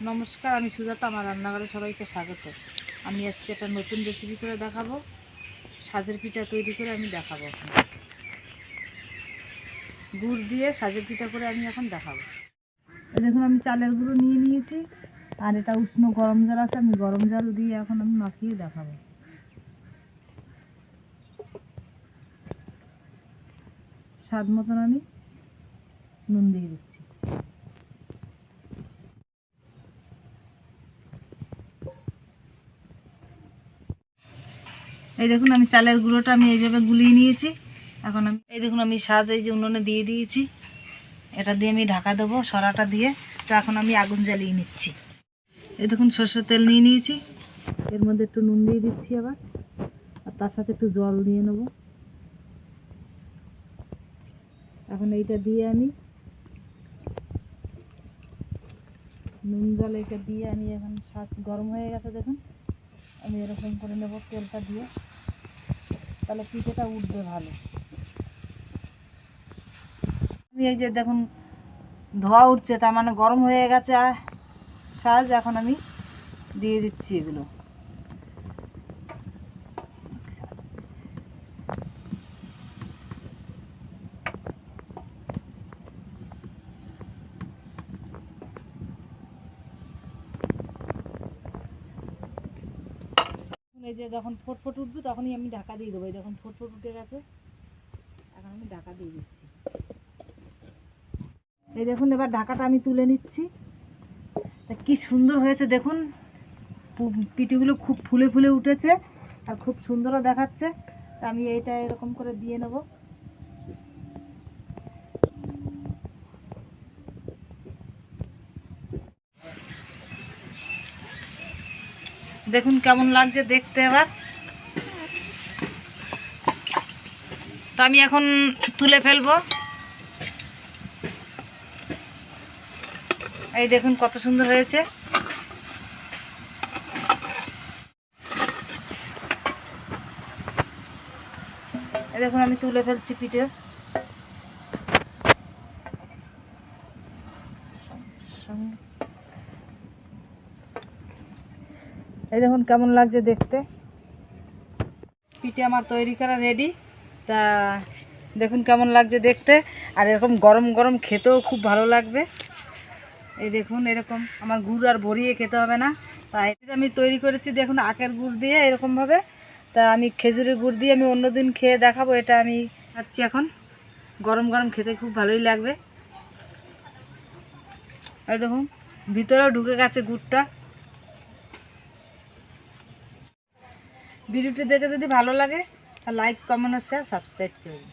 নমস্কার, আমি সুজাতা। আমার রান্নাঘরে সবাইকে স্বাগত। আমি আজকে একটা নতুন রেসিপি করে দেখাবো। সাজের পিঠা তৈরি করে আমি দেখাবো। এখন গুড় দিয়ে সাজের পিঠা করে আমি এখন দেখাবো। দেখুন, আমি চালের গুঁড়ো নিয়ে নিয়েছি, আর এটা উষ্ণ গরম জল আছে, আমি গরম জল দিয়ে এখন আমি মাখিয়ে দেখাবো। স্বাদ মতন আমি নুন দিয়ে দিচ্ছি। এই দেখুন, আমি চালের গুঁড়োটা আমি এইভাবে গুলিয়ে নিয়েছি। এখন আমি আমি সাজ এই যে উনুনে দিয়ে দিয়েছি, এটা দিয়ে আমি ঢাকা দেবো সরাটা দিয়ে। তো এখন আমি আগুন জ্বালিয়ে নিচ্ছি। এই দেখুন, সরষের তেল নিয়ে নিয়েছি, এর মধ্যে একটু নুন দিয়ে দিচ্ছি আবার, আর তার সাথে একটু জল দিয়ে নেব। এখন এইটা দিয়ে আমি নুন জল এটা দিয়ে আমি এখন সাজ গরম হয়ে গেছে, দেখুন আমি এরকম করে নেব তেলটা দিয়ে, তাহলে পিঠেটা উঠবে ভালো। আমি এই যে দেখুন ধোয়া উঠছে, তার মানে গরম হয়ে গেছে সাজ। এখন আমি দিয়ে দিচ্ছি এগুলো। এই যে যখন ফটফট উঠবে তখনই আমি ঢাকা দিয়ে দেবো। যখন ফটফট উঠে গেছে, এখন আমি ঢাকা দিয়ে দিচ্ছি। এই দেখুন, এবার ঢাকাটা আমি তুলে নিচ্ছি। তা কি সুন্দর হয়েছে দেখুন, পিঠেগুলো খুব ফুলে ফুলে উঠেছে আর খুব সুন্দরও দেখাচ্ছে। তা আমি এইটা এরকম করে দিয়ে নেব। দেখুন কেমন লাগছে দেখতে। এবার তো আমি এখন তুলে ফেলবো। এই দেখুন কত সুন্দর হয়েছে। এই দেখুন আমি তুলে ফেলছি পিঠে। এই দেখুন কেমন লাগছে দেখতে। পিঠে আমার তৈরি করা রেডি। তা দেখুন কেমন লাগছে দেখতে, আর এরকম গরম গরম খেতেও খুব ভালো লাগবে। এই দেখুন, এরকম আমার গুড় আর ভরিয়ে খেতে হবে না। তাই এটা আমি তৈরি করেছি দেখুন আখের গুড় দিয়ে এরকমভাবে। তা আমি খেজুরের গুড় দিয়ে আমি অন্যদিন খেয়ে দেখাবো। এটা আমি খাচ্ছি এখন, গরম গরম খেতে খুব ভালোই লাগবে। এই দেখুন ভিতরেও ঢুকে গেছে গুড়টা। ভিডিওটি দেখে যদি ভালো লাগে, তাহলে লাইক, কমেন্ট ও শেয়ার, সাবস্ক্রাইব করুন।